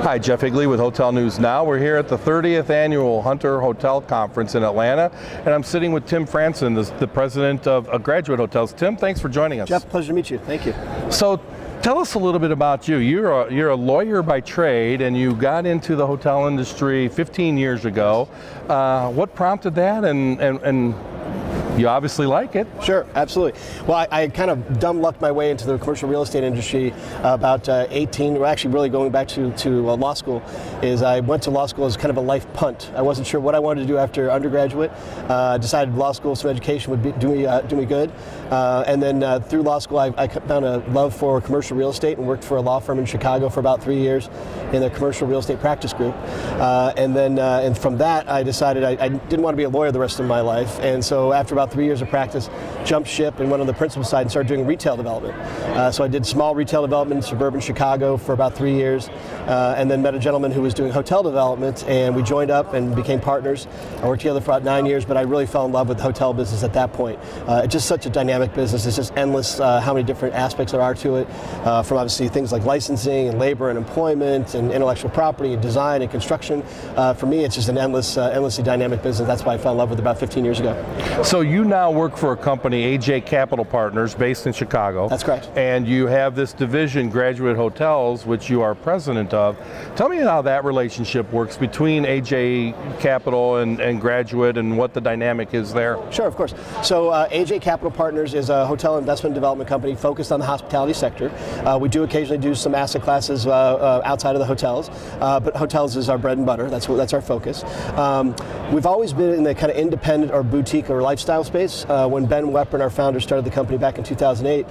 Hi, Jeff Higley with Hotel News Now. We're here at the 30th Annual Hunter Hotel Conference in Atlanta, and I'm sitting with Tim Franzen, the president of Graduate Hotels. Tim, thanks for joining us. Jeff, pleasure to meet you. Thank you. So, tell us a little bit about you. You're a lawyer by trade, and you got into the hotel industry 15 years ago. What prompted that, and you obviously like it. Sure, absolutely. Well, I kind of dumb lucked my way into the commercial real estate industry about 18, well, actually really going back to law school, is I went to law school as kind of a life punt. I wasn't sure what I wanted to do after undergraduate. Decided law school, some education would do me good. And then through law school, I found a love for commercial real estate and worked for a law firm in Chicago for about 3 years in their commercial real estate practice group. And from that, I decided I didn't want to be a lawyer the rest of my life. And so after about 3 years of practice, jumped ship and went on the principal side and started doing retail development. So I did small retail development in suburban Chicago for about 3 years, and then met a gentleman who was doing hotel development, and we joined up and became partners. I worked together for about 9 years, but I really fell in love with the hotel business at that point. It's just such a dynamic business. It's just endless how many different aspects there are to it, from obviously things like licensing and labor and employment and intellectual property and design and construction. For me, it's just an endlessly dynamic business. That's why I fell in love with it about 15 years ago. So you now work for a company, AJ Capital Partners, based in Chicago. That's correct. And you have this division, Graduate Hotels, which you are president of. Tell me how that relationship works between AJ Capital and Graduate, and what the dynamic is there. Sure, of course. So AJ Capital Partners is a hotel investment development company focused on the hospitality sector. We do occasionally do some asset classes outside of the hotels, but hotels is our bread and butter. That's our focus. We've always been in the kind of independent or boutique or lifestyle space. When Ben Weprin, our founder, started the company back in 2008,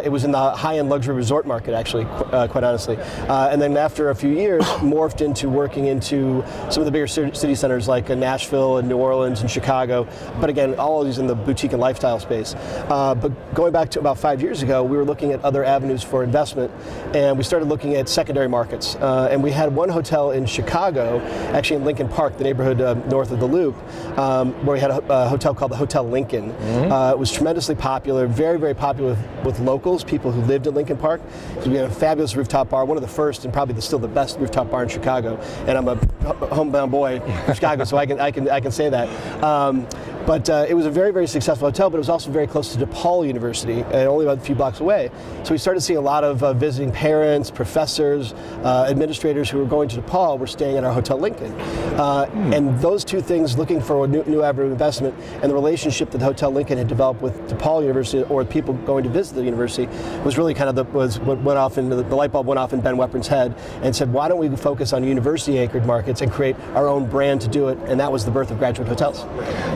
it was in the high-end luxury resort market, actually, quite honestly. And then after a few years, morphed into working into some of the bigger city centers like Nashville and New Orleans and Chicago. But again, all of these in the boutique and lifestyle space. But going back to about 5 years ago, we were looking at other avenues for investment, and we started looking at secondary markets. And we had one hotel in Chicago, actually in Lincoln Park, the neighborhood north of the Loop, where we had a hotel called the Hotel Lincoln. It was tremendously popular, very, very popular with locals, people who lived in Lincoln Park. So we had a fabulous rooftop bar, one of the first and probably still the best rooftop bar in Chicago. And I'm a homebound boy from Chicago, so I can say that. But it was a very, very successful hotel, but it was also very close to DePaul University, and only about a few blocks away. So we started seeing a lot of visiting parents, professors, administrators who were going to DePaul were staying at our Hotel Lincoln. And those two things, looking for a new avenue of investment, and the relationship that Hotel Lincoln had developed with DePaul University, or people going to visit the university, was really kind of what went off in the light bulb went off in Ben Weprin's head, and said, why don't we focus on university-anchored markets and create our own brand to do it? And that was the birth of Graduate Hotels.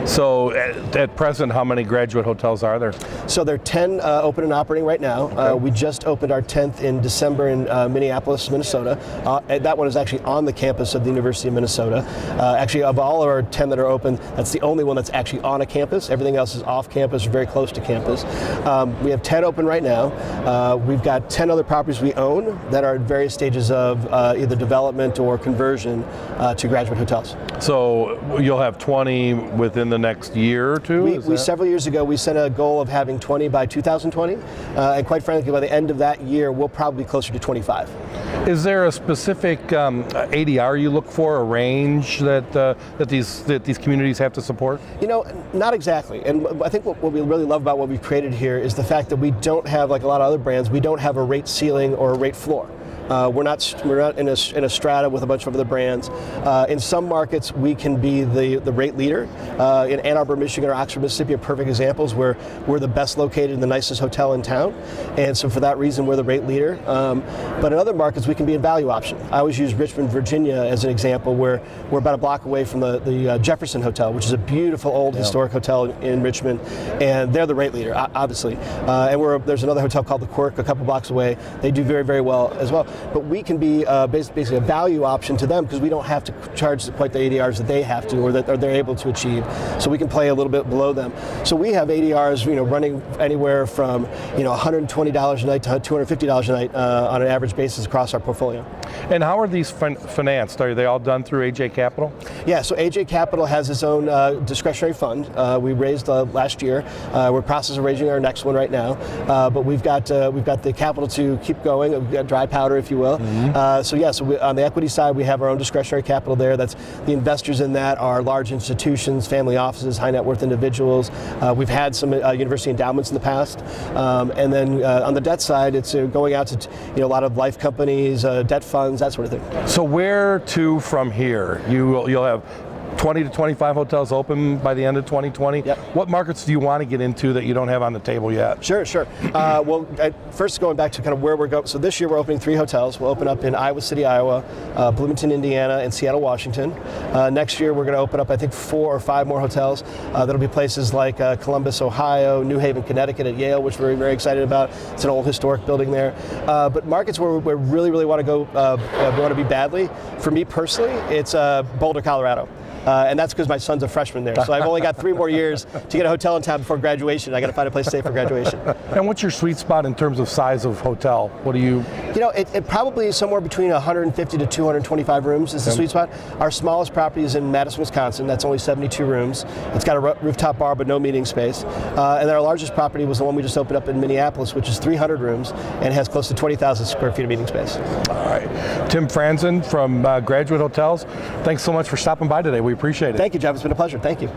So at present, how many Graduate Hotels are there? So there are 10 open and operating right now. Okay. We just opened our 10th in December in Minneapolis, Minnesota. That one is actually on the campus of the University of Minnesota. Actually, of all of our 10 that are open, that's the only one that's actually on a campus. Everything else is off campus or very close to campus. We have 10 open right now. We've got 10 other properties we own that are at various stages of either development or conversion to Graduate Hotels. So you'll have 20 within the next year or two? Several years ago, we set a goal of having 20 by 2020, and quite frankly, by the end of that year, we'll probably be closer to 25. Is there a specific ADR you look for, a range that these communities have to support? You know, not exactly. And I think what we really love about what we've created here is the fact that we don't have, like a lot of other brands, we don't have a rate ceiling or a rate floor. We're not in a strata with a bunch of other brands. In some markets, we can be the rate leader. In Ann Arbor, Michigan, or Oxford, Mississippi are perfect examples where we're the best located and the nicest hotel in town. And so for that reason, we're the rate leader. But in other markets, we can be a value option. I always use Richmond, Virginia as an example, where we're about a block away from the Jefferson Hotel, which is a beautiful old historic hotel in Richmond. And they're the rate leader, obviously. And there's another hotel called the Quirk a couple blocks away. They do very, very well as well. But we can be basically a value option to them because we don't have to charge quite the ADRs that they have to or that they're able to achieve. So we can play a little bit below them. So we have ADRs, running anywhere from $120 a night to $250 a night on an average basis across our portfolio. And how are these financed? Are they all done through AJ Capital? Yeah, so AJ Capital has its own discretionary fund. We raised last year. We're in the process of raising our next one right now. But we've got the capital to keep going. We've got dry powder, if you will. On the equity side, we have our own discretionary capital there. That's the investors in that are large institutions, family offices, high net worth individuals. We've had some university endowments in the past. And then on the debt side, it's going out to a lot of life companies, debt funds, that sort of thing. So where to from here? You'll have 20 to 25 hotels open by the end of 2020. Yep. What markets do you want to get into that you don't have on the table yet? Sure. First going back to kind of where we're going. So this year we're opening 3 hotels. We'll open up in Iowa City, Iowa, Bloomington, Indiana, and Seattle, Washington. Next year we're going to open up, I think, 4 or 5 more hotels. That'll be places like Columbus, Ohio, New Haven, Connecticut at Yale, which we're very excited about. It's an old historic building there. But markets where we really want to go, we want to be badly, for me personally, it's Boulder, Colorado. And that's because my son's a freshman there. So I've only got 3 more years to get a hotel in town before graduation. I got to find a place to stay for graduation. And what's your sweet spot in terms of size of hotel? What do you? It probably is somewhere between 150 to 225 rooms is the sweet spot. Our smallest property is in Madison, Wisconsin. That's only 72 rooms. It's got a rooftop bar but no meeting space. And then our largest property was the one we just opened up in Minneapolis, which is 300 rooms and has close to 20,000 square feet of meeting space. All right. Tim Franzen from Graduate Hotels. Thanks so much for stopping by today. We appreciate it. Thank you, Jeff. It's been a pleasure. Thank you.